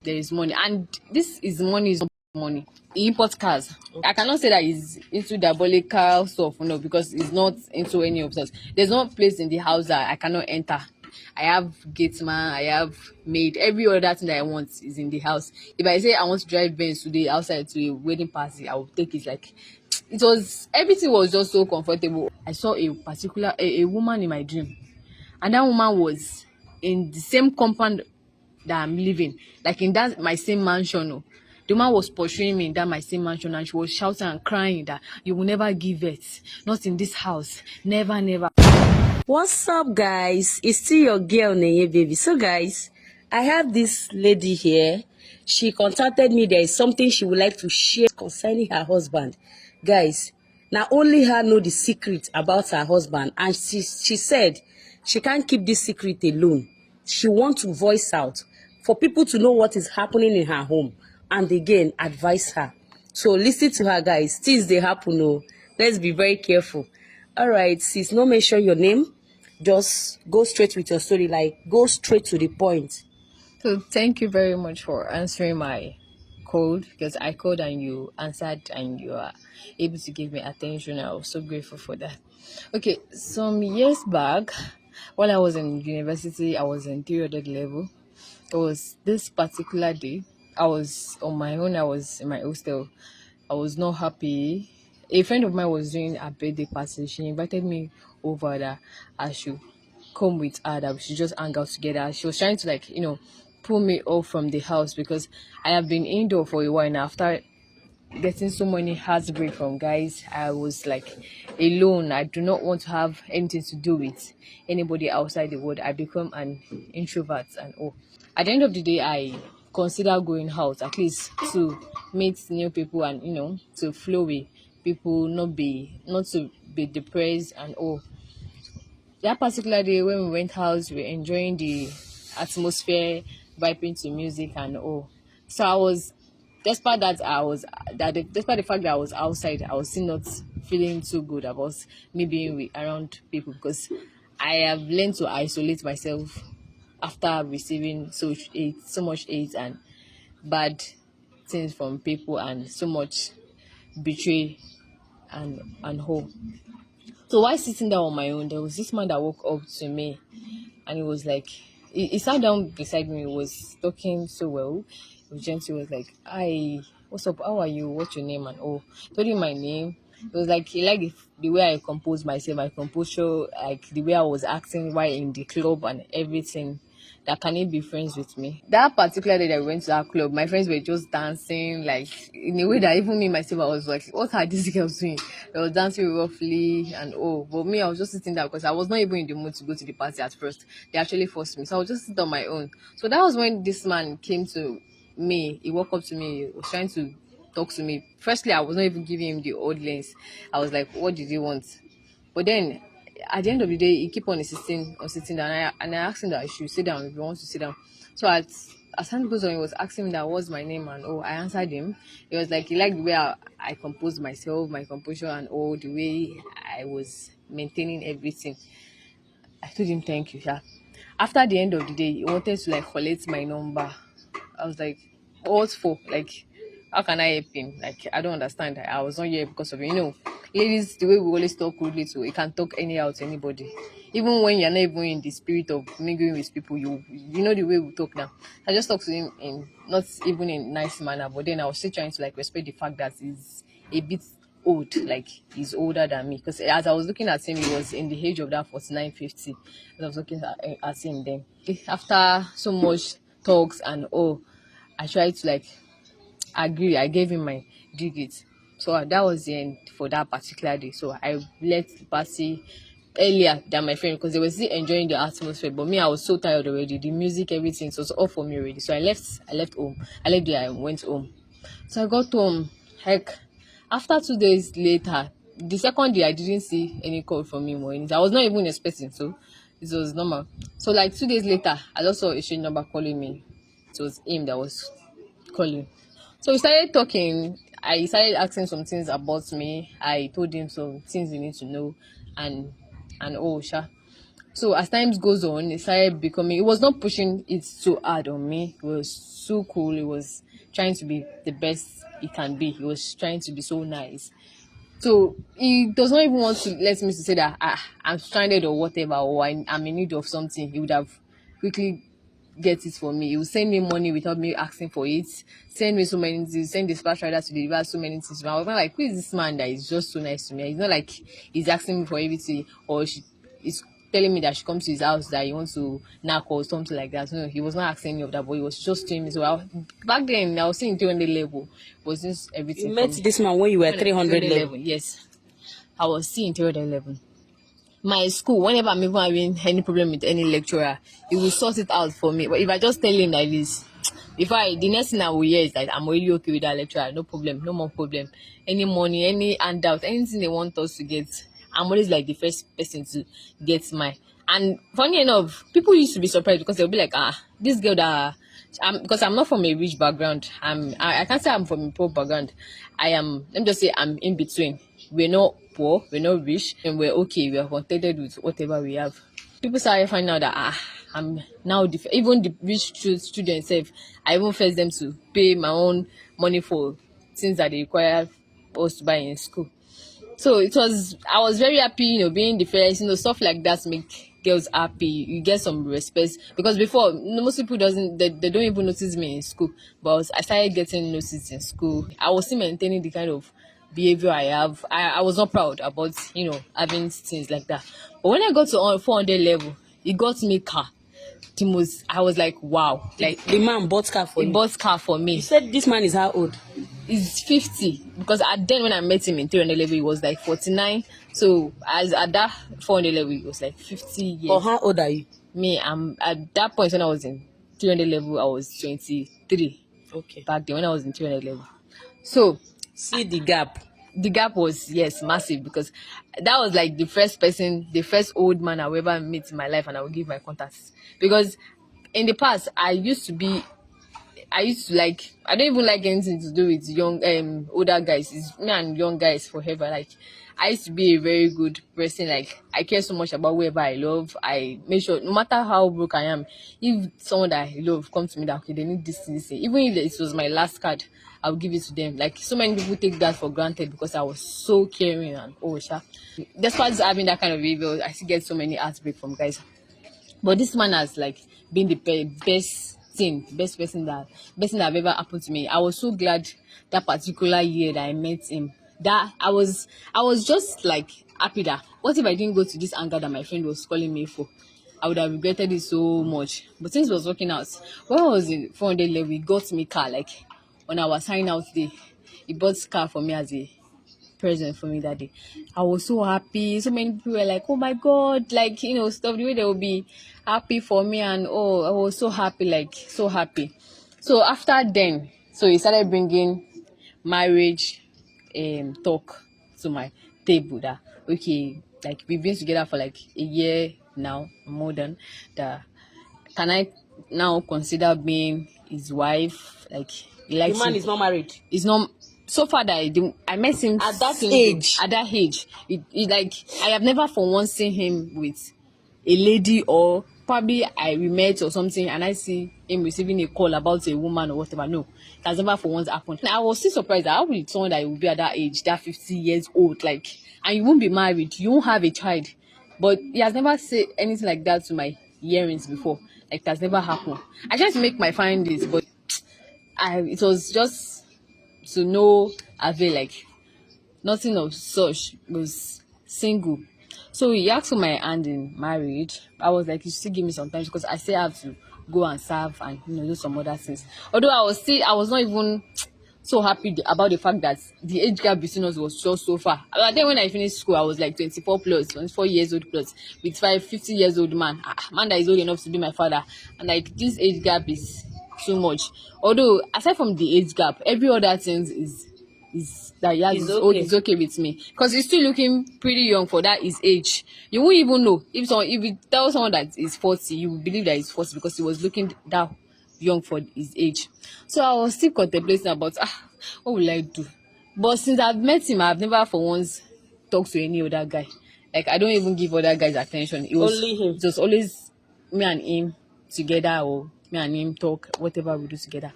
there is money, and this is money is not money. He imports cars. I cannot say that he's into diabolical stuff, no, because he's not into any of that. There's no place in the house that I cannot enter. I have gate man, I have maid, every other thing that I want is in the house. If I say I want to drive Benz today outside to a wedding party, I will take it. Like, it was, everything was just so comfortable. I saw a woman in my dream, and that woman was in the same compound that I'm living, like in that my same mansion. Oh. The woman was pursuing me in that my same mansion, and she was shouting and crying that you will never give it, not in this house, never, never. What's up, guys? It's still your girl Neye baby. So guys, I have this lady here. She contacted me. There is something she would like to share concerning her husband. Guys, now only her know the secret about her husband, and she said she can't keep this secret alone. She wants to voice out for people to know what is happening in her home, and again advise her. So listen to her, guys. Things they happen. Oh, let's be very careful. All right, sis, no mention your name. Just go straight with your story, like go straight to the point. So thank you very much for answering my call, because I called and you answered and you are able to give me attention. I was so grateful for that. Okay, some years back, while I was in university, I was in 300 level. It was this particular day. I was on my own. I was in my hostel. I was not happy. A friend of mine was doing a birthday party. She invited me over that I should come with her, that we should just hang out together. She was trying to, like, pull me off from the house, because I have been indoor for a while now. After getting so many heartbreak from guys, I was like alone. I do not want to have anything to do with anybody outside the world. I become an introvert and all. At the end of the day, I consider going out, at least to meet new people and to flow with people, not to be depressed and all. That particular day when we went out, we were enjoying the atmosphere, vibing to music and all. So I was, despite despite the fact that I was outside, I was still not feeling too good about me being around people, because I have learned to isolate myself after receiving so much hate and bad things from people, and so much betray and hope. So while sitting down on my own, there was this man that woke up to me, and he was like, he sat down beside me. He was talking so well. He was gentle. He was like, "Hi, what's up? How are you? What's your name?" And all. Told him my name. It was like he liked the way I composed myself, my composure, like the way I was acting while in the club and everything. That can he be friends with me? That particular day that we went to that club, my friends were just dancing, like in a way that even me myself, I was like, what are these girls doing? They were dancing roughly and all. But me, I was just sitting there because I was not even in the mood to go to the party at first. They actually forced me. So I was just sitting on my own. So that was when this man came to me. He walked up to me, he was trying to talk to me. Firstly, I was not even giving him the old lens. I was like, what did he want? But then at the end of the day, he keep on insisting on sitting down. And I asked him that I should sit down if he wants to sit down. So as time goes on, he was asking me that what's my name and I answered him. He was like, he liked the way I composed myself, my composure and all, the way I was maintaining everything. I told him thank you, yeah. After the end of the day, he wanted to like collect my number. I was like, what for? Like, how can I help him? Like, I don't understand. I was not here because of him. Ladies, the way we always talk rudely to, you can talk anyhow to anybody. Even when you're not even in the spirit of mingling with people, you know the way we talk now. I just talked to him in not even in nice manner, but then I was still trying to like respect the fact that he's a bit old, like he's older than me. Because as I was looking at him, he was in the age of that 49, 50. As I was looking at him then. After so much talks and I tried to like agree. I gave him my digit. So that was the end for that particular day. So I left the party earlier than my friend because they were still enjoying the atmosphere. But me, I was so tired already. The music, everything, so it was all for me already. So I left home. I left there, I went home. So I got home. Heck, after 2 days later, the second day I didn't see any call from him or anything. I was not even expecting, so it was normal. So like 2 days later, I just saw a strange number calling me. It was him that was calling. So we started talking. I started asking some things about me. I told him some things he needs to know, and sure. So as times goes on, it started becoming. It was not pushing it so hard on me. It was so cool. It was trying to be the best it can be. It was trying to be so nice. So he does not even want to let me to say that I'm stranded or whatever, or I'm in need of something. He would have quickly get it for me. He would send me money without me asking for it. Send me so many things. Send the dispatch rider to deliver so many things. I was not like, who is this man that is just so nice to me? It's not like he's asking me for everything, or he's telling me that she comes to his house that he wants to knock or something like that. No, he was not asking me of that, but he was just doing me. So back then, I was seeing 300 level was just You everything for met me. this man when you were When 300 level. level, yes. I was seeing 300 level. My school, whenever I'm even having any problem with any lecturer, he will sort it out for me. But if I just tell him like this, the next thing I will hear is that I'm really okay with that lecturer, no problem, no more problem. Any money, any handout, anything they want us to get, I'm always like the first person to get mine. And funny enough, people used to be surprised because they'll be like, this girl that because I'm not from a rich background. I can't say I'm from a poor background. Let me just say I'm in between. We're not poor, we're not rich, and we're okay. We are contented with whatever we have. People started finding out that I'm now even the rich students self. I even forced them to pay my own money for things that they require us to buy in school. So I was very happy, being the first, stuff like that make girls happy. You get some respect because before most people they don't even notice me in school. But I started getting noticed in school. I was still maintaining the kind of behavior I have. I was not proud about, having things like that. But when I got to 400 level, it got me car. I was like, wow. Like The man bought car for he you. bought car for me. You said this man is how old? He's 50 because at then when I met him in 300 level, he was like 49. So as at that 400 level, he was like 50 years. Or how old are you? Me, I'm at that point when I was in 300 level, I was 23. Okay. Back then when I was in 300 level. So See the gap. the gap was, yes, massive because that was like the first old man I will ever meet in my life, and I will give my contacts because in the past I used to like, I don't even like anything to do with young older guys. It's me and young guys forever. Like I used to be a very good person. Like I care so much about whoever I love. I make sure no matter how broke I am, if someone that I love comes to me that okay they need this, even if it was my last card, I'll give it to them. Like so many people take that for granted because I was so caring and despite having that kind of behavior, I still get so many heartbreak from guys. But this man has like been the best thing that have ever happened to me. I was so glad that particular year that I met him. That I was just like happy that what if I didn't go to this anger that my friend was calling me for? I would have regretted it so much. But since it was working out, when I was in 400 level, he got me car. Like when I was signing out day, he bought car for me as a present for me that day. I was so happy. So many people were like, "Oh my god!" Like stuff the way they will be happy for me, and I was so happy, like so happy. So after then, so he started bringing marriage talk to my table. That okay, like we've been together for like a year now, more than that. Can I now consider being his wife? Like he The likes man me. is not married. It's not so far that I met him At that single. age. At that age, it like I have never for once seen him with a lady, or probably we met or something and I see him receiving a call about a woman or whatever. No, it has never for once happened. I was still surprised that how will someone that will be at that age, that 50 years old, like, and you won't be married, you won't have a child. But he has never said anything like that to my hearings before. Like it has never happened. I tried to make my findings, but it was just to no avail. Like nothing of such. Was single. So he asked for my hand in marriage. I was like, you still give me some time because I still have to go and serve and do some other things. Although I was not even so happy about the fact that the age gap between us was just so far. But then when I finished school, I was like 24 plus, 24 years old plus, with 50 years old man. Man that is old enough to be my father. And like this age gap is too much. Although aside from the age gap, every other thing is that he has It's his own okay. is okay with me because he's still looking pretty young for that his age. You won't even know if you tell someone that is 40, you will believe that he's 40 because he was looking that young for his age. So I was still contemplating about what will I do. But since I've met him, I've never for once talked to any other guy. Like, I don't even give other guys attention. Only him. It was always me and him together, or me and him talk, whatever we do together.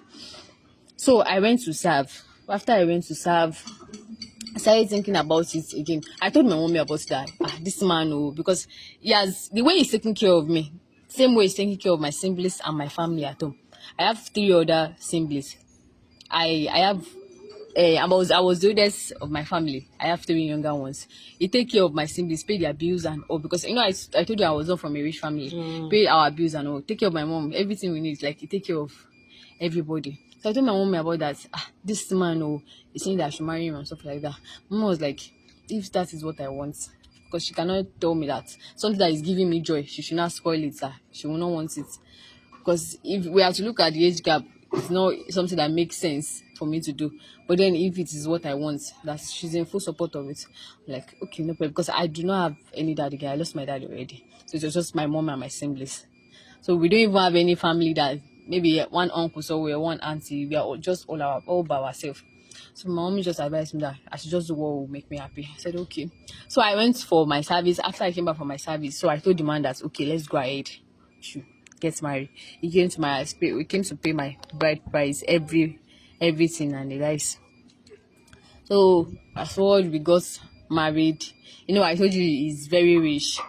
So I went to serve. After I went to serve, I started thinking about it again. I told my mommy about that. This man, oh, because the way he's taking care of me, same way he's taking care of my siblings and my family at home. I have 3 other siblings. I have I was the oldest of my family. I have 3 younger ones. He take care of my siblings, pay their bills and all, because I told you I was not from a rich family. Pay our bills and all. Take care of my mom. Everything we need, like, he take care of everybody. So I told my mom about that. This man, oh, he's saying that I should marry him and stuff like that. Mom was like, if that is what I want, because she cannot tell me that something that is giving me joy, she should not spoil it. She will not want it. Because if we have to look at the age gap, it's not something that makes sense for me to do. But then if it is what I want, that she's in full support of it, I'm like, okay, no problem. Because I do not have any daddy girl. I lost my dad already. So it was just my mom and my siblings. So we don't even have any family that maybe one uncle somewhere, one auntie. We are all by ourselves. So my mom just advised me that I should just do what will make me happy. I said, okay. So I went for my service. After I came back from my service, so I told the man that, okay, let's go ahead. Should get married. He came to we came to pay my bride price, everything and the rest. So as forward, we got married. I told you he's very rich.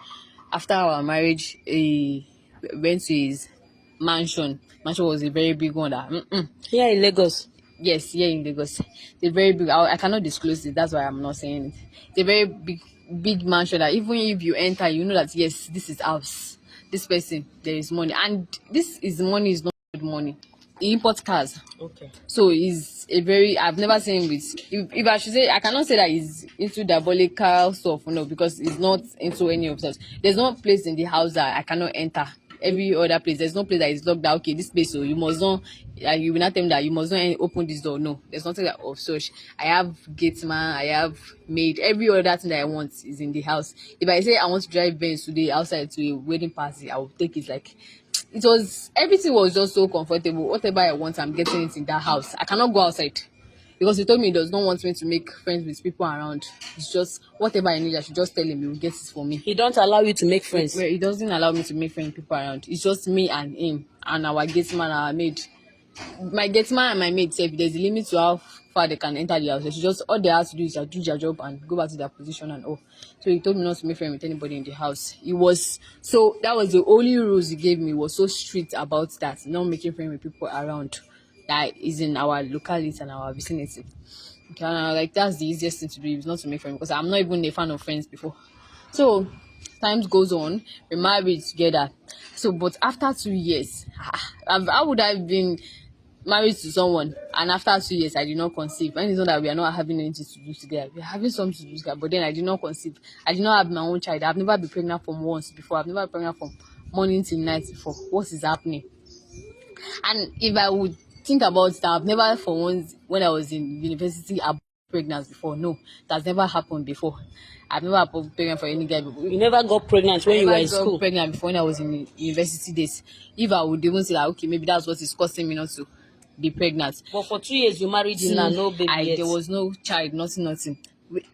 After our marriage, he went to his mansion. Mansion was a very big one. Here in Lagos. Yes, here in Lagos. It's very big. I cannot disclose it. That's why I'm not saying it. It's a very big mansion that even if you enter, you know that yes, this is house. This person, there is money, and this is money is not good money. He imports cars. Okay. So he's I've never seen him with, if I should say, I cannot say that he's into diabolical stuff, no, because he's not into any of that. There's no place in the house that I cannot enter. Every other place, there's no place that is locked that, okay, this place, so you must not, you will not tell me that you must not open this door. No, there's nothing that of such. I have gate man, I have maid, every other thing that I want is in the house. If I say I want to drive Benz today outside to a wedding party, I will take it. Like, everything was just so comfortable. Whatever I want, I'm getting it in that house. I cannot go outside because he told me he does not want me to make friends with people around. It's just whatever I need, I should just tell him, he will get it for me. He don't allow you to make friends. Well, he doesn't allow me to make friends with people around. It's just me and him and our gate man, our maid. My gate man and my maid say there's a limit to how far they can enter the house. They should just, all they have to do is do their job and go back to their position and all. So he told me not to make friends with anybody in the house. That was the only rules he gave me. He was so strict about that, not making friends with people around that is in our locality and our vicinity. Okay, like, that's the easiest thing to do, is not to make friends, because I'm not even a fan of friends before. So times goes on, we're married together. So, but after 2 years, how would I have been married to someone and after 2 years I did not conceive? And it's not that we are not having anything to do together, we're having something to do together, but then I did not conceive. I did not have my own child. I've never been pregnant from once before. I've never been pregnant from morning till night before. What is happening? And if I would think about it, I've never for once, when I was in university, I've pregnant before. No, that's never happened before. I've never been pregnant for any guy before. You never got pregnant when you were in school? I got pregnant before when I was in university days. If I would even say that, okay, maybe that's what is causing me not to be pregnant. But for 2 years you married him and no baby yet. There was no child, nothing.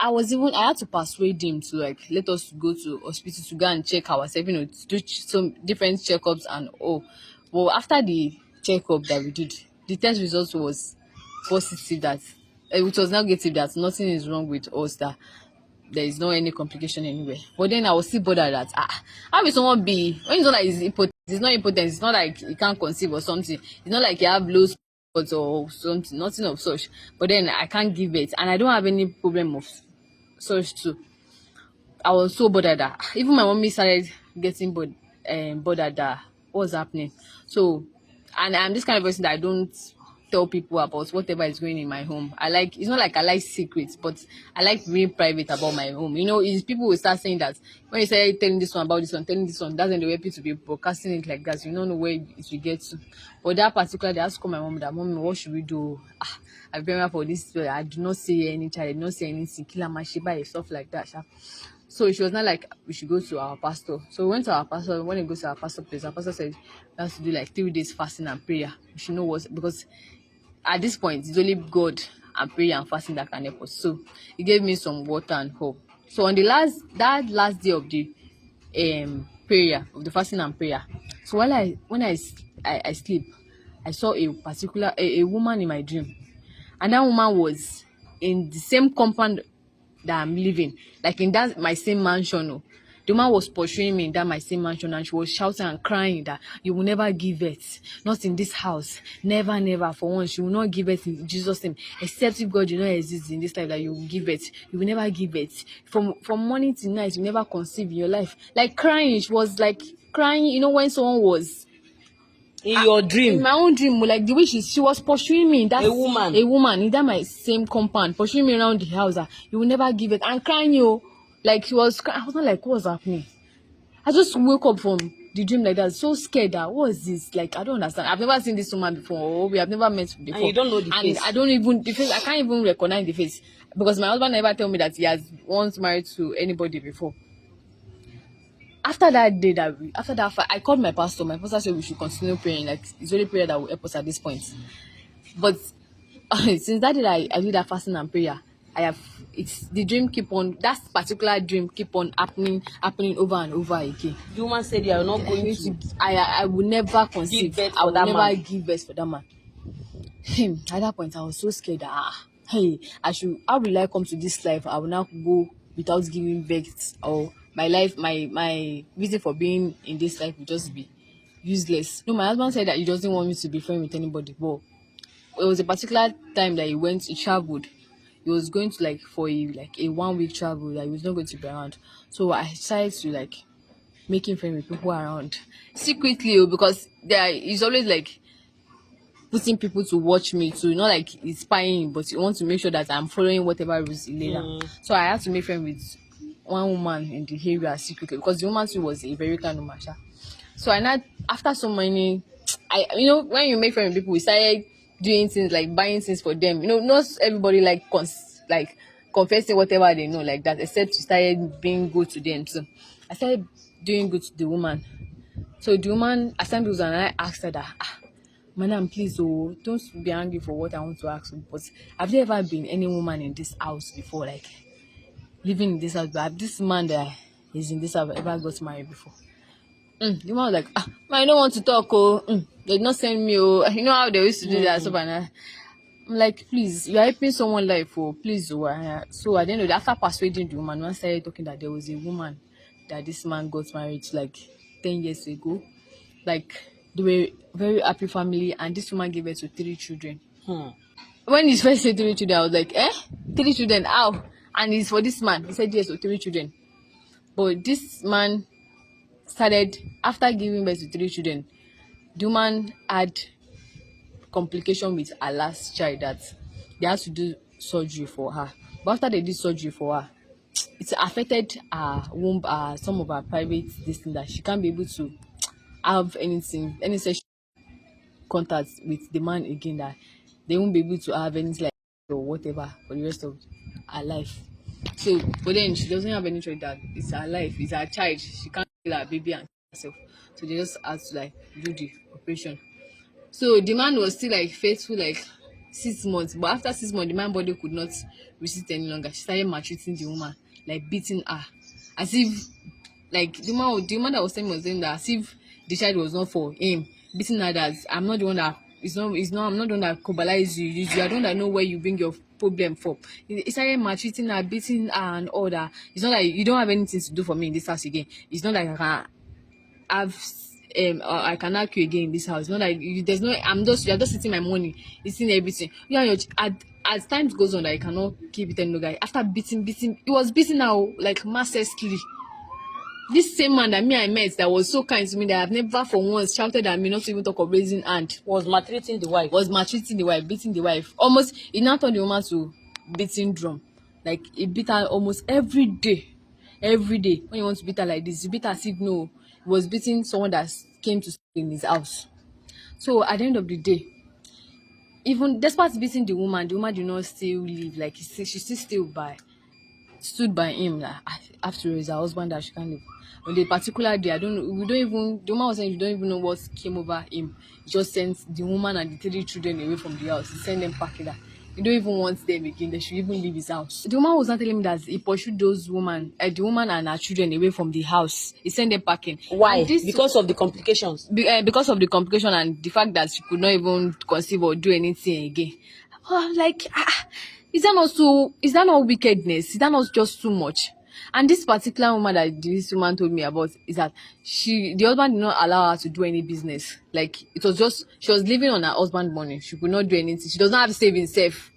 I had to persuade him to, like, let us go to hospital to go and check ourselves, to do some different checkups and all. Well, after the checkup that we did, the test results was positive, that it was negative, that nothing is wrong with us, that there is no any complication anywhere. But then I was still bothered that how will someone be, when it's not like it's not impotent, it's not like you can't conceive or something, it's not like you have low spots or something, nothing of such. But then I can't give it, and I don't have any problem of such too. I was so bothered that even my mommy started getting bothered that what's happening. So, and I'm this kind of person that I don't tell people about whatever is going in my home. It's not like I like secrets, but I like being private about my home. Is people will start saying that when you say telling this one about this one, telling this one, that's when they want people to be broadcasting it like that. You don't know where it will get to. But that particular day, I asked my mom that, "Mommy, what should we do? I've been around for this. I do not see any child, I do not see anything, kill my shiba, stuff like that." So she was not like, we should go to our pastor. So we went to our pastor. When we go to our pastor place, our pastor said we have to do like 3 days fasting and prayer. We should know what, because at this point it's only God and prayer and fasting that can help us. So he gave me some water and hope. So on the last day of the prayer, of the fasting and prayer, so while I sleep, I saw a woman in my dream, and that woman was in the same compound that I'm living, like in that my same mansion. Oh. The woman was pursuing me in that my same mansion, and she was shouting and crying that you will never give it, not in this house, never, never. For once, you will not give it in Jesus' name, except if God do not exist in this life that you will give it. You will never give it. From morning to night, you never conceive in your life. Like crying, she was like crying. You know when someone was In your in dream, my own dream, like the way she was pursuing me, that's woman. a woman in that my same compound, pursuing me around the house, that you will never give it, and crying, you like she was crying. I was not like, what's happening? I just woke up from the dream like that, so scared that what is this? Like I don't understand. I've never seen this woman before, or we have never met before, And you don't know the and face. I don't even the face. I can't even recognize the face because my husband never told me that he has once married to anybody before. After that day, after that fight, I called my pastor. My pastor said we should continue praying. Like it's only prayer that will help us at this point. But since that day that I did that fasting and prayer, I have it's the dream keep on, that particular dream keep on happening over and over again. The woman said you are not going to I will never conceive. birth I for will that never man. give birth for that man. At that point I was so scared that hey, how will I come to this life? I will now go without giving birth, or my life, my reason for being in this life will just be useless. No, my husband said that he doesn't want me to be friends with anybody, but it was a particular time that he traveled. He was going to like for a 1 week travel that he was not going to be around. So I decided to like making friends with people around secretly, because he's always like putting people to watch me too, not like he's spying, but he wants to make sure that I'm following whatever rules he laid down. So I had to make friends with one woman in the area secretly, because the woman too was a very kind woman. So I not after so many, when you make friends with people, we started doing things like buying things for them. Not everybody like confessing whatever they know like that, except we started being good to them. So I started doing good to the woman. So the woman assigned bills, and I asked her that, madam, please, oh, don't be angry for what I want to ask you, but have there ever been any woman in this house before, like living in this house? But have this man that is in this house ever got married before? The man was like, I don't want to talk. They did not send me. Oh, you know how they used to do that. So, I'm like, please, you are helping someone life. Oh, please. Oh, so at the end of the day, after persuading the woman, one started talking that there was a woman that this man got married to like 10 years ago. Like they were very happy family, and this woman gave birth to 3 children. When he first said 3 children, I was like, 3 children? How? And it's for this man. He said yes, so 3 children. But this man started, after giving birth to 3 children, the woman had complication with her last child that they had to do surgery for her. But after they did surgery for her, it affected her womb, some of her private this thing, that she can't be able to have any sexual contact with the man again, that they won't be able to have anything like or whatever for the rest of her life. So, but then she doesn't have any choice, that it's her life, it's her child. She can't kill her baby and herself. So they just had to like do the operation. So the man was still like faithful like 6 months, but after 6 months, the man body could not resist any longer. She started maltreating the woman, like beating her, as if like the woman that was telling me was saying that as if the child was not for him, beating her that I'm not the one that I'm not the one that cobalize you. You are the one that know where you bring your problem from. He started maltreating her, beating her and all that. It's not like you don't have anything to do for me in this house again. It's not like I can have I can knock you again in this house. It's not like there's no, you're just eating my money, eating everything. You and your as times goes on that I cannot keep it any longer. After beating, he was beating her like mercilessly. This same man that I met that was so kind to me, that I've never for once shouted at me, not to even talk of raising hand, Was maltreating the wife. Beating the wife. Almost he now turned the woman to beating drum. Like he beat her almost every day. Every day. When you want to beat her like this, you beat her as if no, he was beating someone that came to stay in his house. So at the end of the day, even despite beating the woman did not still leave. Like she still stood by him, like after all, it's her husband that she can't leave. On the particular day, the woman was saying you don't even know what came over him. He just sent the woman and the 3 children away from the house. He sent them packing that You don't even want them again. They should even leave his house. The woman was not telling me that he pursued those the woman and her children away from the house. He sent them packing. Why? And this Because of the complications. because of the complication and the fact that she could not even conceive or do anything again. Like, is that not wickedness? Is that not just too much? And this particular woman that this woman told me about is that the husband did not allow her to do any business. Like, it was just, she was living on her husband's money. She could not do anything. She does not have savings safe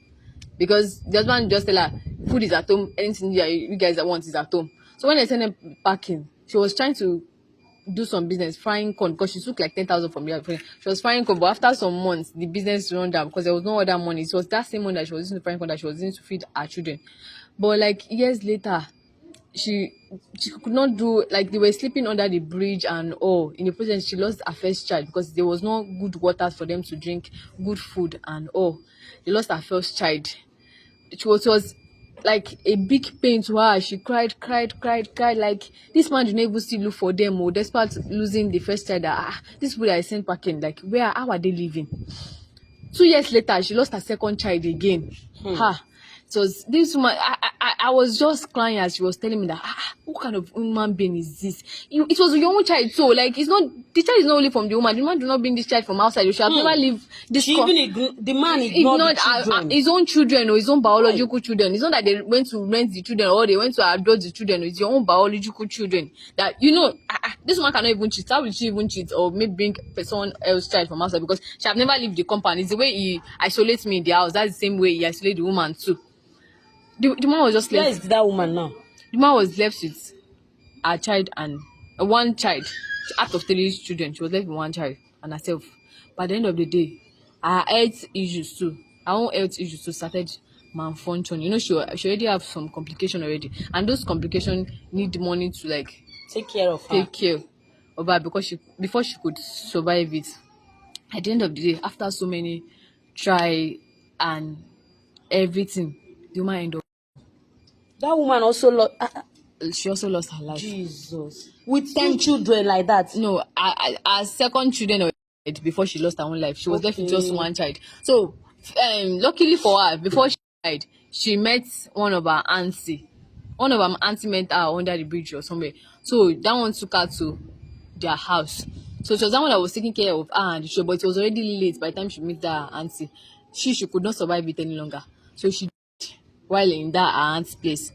because the husband just tell her, food is at home, anything you guys want is at home. So when they sent them packing, she was trying to do some business, frying corn, because she took like 10,000 from the friend. She was frying corn, but after some months, the business run down because there was no other money. It was that same money that she was using to frying corn that she was using to feed her children. But like years later, she could not do, like, they were sleeping under the bridge and all. In the process, she lost her first child because there was no good water for them to drink, good food and all. They lost her first child. It was like a big pain to her. She cried. Like, this man did not even still look for them, or despite losing the first child. This people that I sent packing, like, how are they living? 2 years later, she lost her second child again. So this woman, I was just crying as she was telling me that, what kind of human being is this? It was your own child, so like, it's not, the child is not only from the woman. The woman did not bring this child from outside. You should have never lived this. The man ignored the children. His own children or his own biological children. It's not that they went to rent the children or they went to adopt the children. It's your own biological children. That, this woman cannot even cheat. How will she even cheat or maybe bring someone else's child from outside? Because she have never lived the compound. It's the way he isolates me in the house. That's the same way he isolates the woman too. The man was just left. Where is that woman now? The man was left with her child and one child. Out of 3 children, she was left with one child and herself. By the end of the day, her health issues too. Her own health issues too started malfunction. She already have some complication already, and those complications need money to like take care of her because before she could survive it. At the end of the day, after so many try and everything, the woman ended up. That woman also lost. She also lost her life. Jesus. With 10 children like that? No, her second children already before she lost her own life. She was left with just one child. So, luckily for her, before she died, she met one of her auntie. One of her auntie met her under the bridge or somewhere. So that one took her to their house. So it was that one that was taking care of her and the show, but it was already late by the time she met that auntie. She could not survive it any longer. So she died while in that her aunt's place.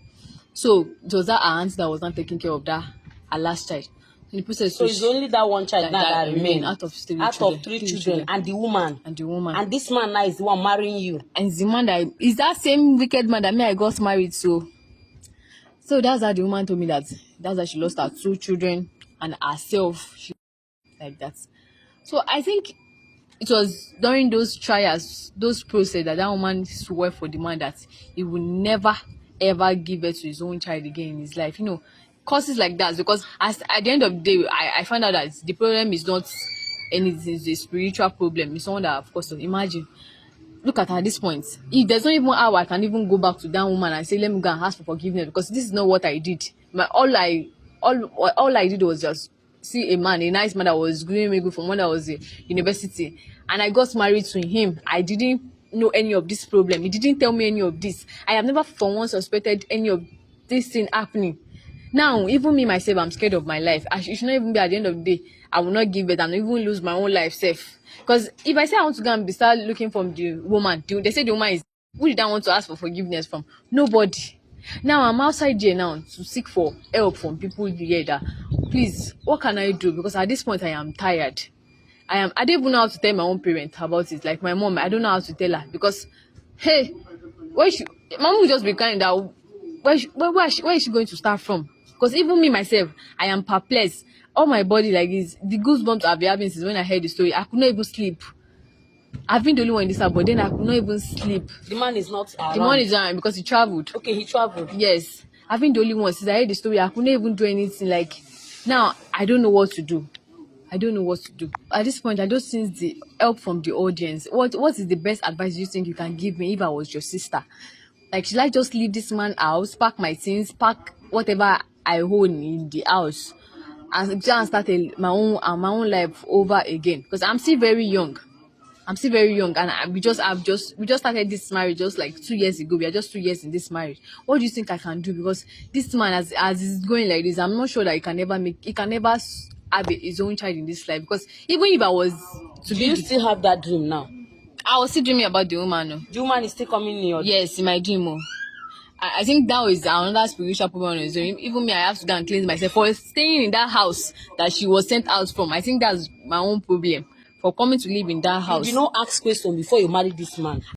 So it was that her aunt that was not taking care of that her last child. In the process, so it's only that one child that remained out of 3 children. And the woman. And this man now is the one marrying you. And the man is that same wicked man that I got married to. So that's how the woman told me that's how she lost her 2 children and herself. Like that. So I think it was during those trials, those process that woman swore for the man that he would never ever give birth to his own child again in his life. Causes like that, because at the end of the day, I found out that the problem is not anything, it's a spiritual problem. It's someone that, of course, imagine. Look at her at this point. If there's not even how I can even go back to that woman and say, let me go and ask for forgiveness, because this is not what I did. All I did was just see a nice man that was doing me good from when I was in university, and I got married to him. I didn't know any of this problem. He didn't tell me any of this. I have never for once suspected any of this thing happening. Now, even me myself, I'm scared of my life. It should not even be at the end of the day, I will not give it and even lose my own life safe. Because if I say I want to go and start looking from the woman, they say the woman is, who did I want to ask for forgiveness from? Nobody. Now I'm outside there now to seek for help from people here that, please, what can I do? Because at this point I am tired. I don't even know how to tell my own parents about it. Like my mom, I don't know how to tell her because, hey, mom will just be kind that where is she going to start from? Because even me myself, I am perplexed. All my body like this, the goosebumps I've been having since when I heard the story. I could not even sleep. I've been the only one in this house, but then I could not even sleep. The man is not around. The man is around because he traveled. Okay, he traveled. Yes. I've been the only one since I heard the story. I couldn't even do anything. Like, now, I don't know what to do. At this point, I just need the help from the audience. What is the best advice you think you can give me if I was your sister? Like, should I just leave this man house, pack my things, pack whatever I own in the house, and start my own life over again? Because I'm still very young. I'm still very young, and we just started this marriage just like 2 years ago. We are just 2 years in this marriage. What do you think I can do? Because this man, as it's going like this, I'm not sure that he can never have his own child in this life. Because even if I was to Do you still have that dream now? I was still dreaming about the woman. No? The woman is still coming in your Yes, in my dream. Oh. I think that is another spiritual problem on its own. Even me, I have to go and cleanse myself for staying in that house that she was sent out from. I think that's my own problem for coming to live in that You house. did not ask question before you married this man.